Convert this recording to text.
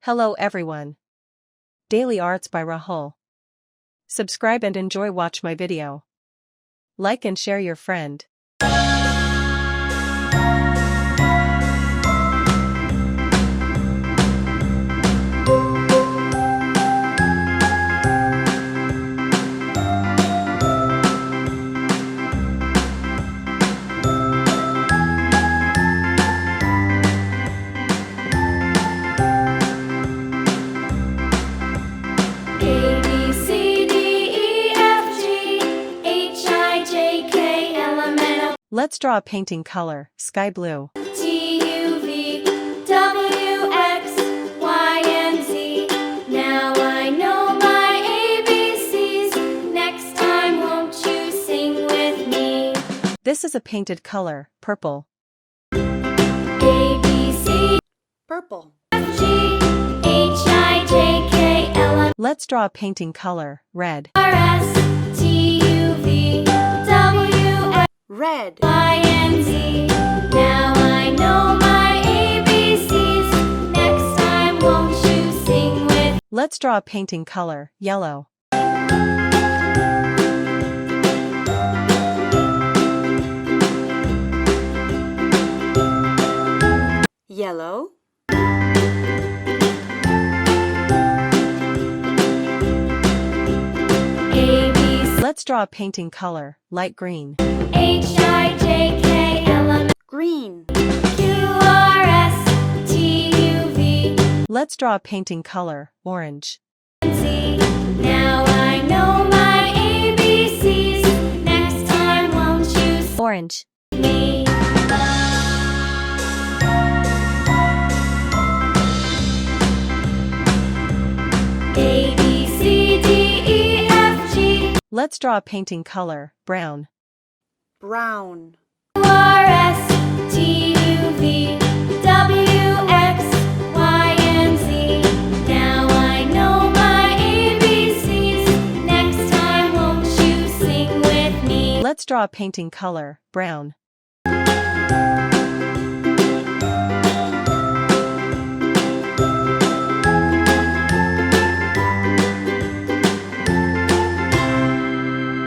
Hello everyone. Daily Arts by Rahul. Subscribe and enjoy watch my video. Like and share your friend. Let's draw a painting color, sky blue. T-U-V, W, X, Y, and Z. Now I know my ABCs. Next time won't you sing with me? This is a painted color, purple. A, B, C, Purple. F, G, H, I, J, K, L, M, Let's draw a painting color, red. R, S, T, U, V, W, X, Red. Y, and Z. Now I know my ABCs. Next time won't you sing with me? Let's draw a painting color, yellow. Yellow. A, B, C, Let's draw a painting color, light green. H, I, J, K, L, M, Green. Q, R, S, T, U, V, Let's draw a painting color, orange. Z. Now I know my ABCs. Next time won't you sing Orange. with me? A, B, C, D, E, F, G, Let's draw a painting color, brown. Brown. R, S, T, U, V, W, X, Y, and Z. Now I know my ABCs. Next time won't you sing with me? Let's draw a painting color, brown.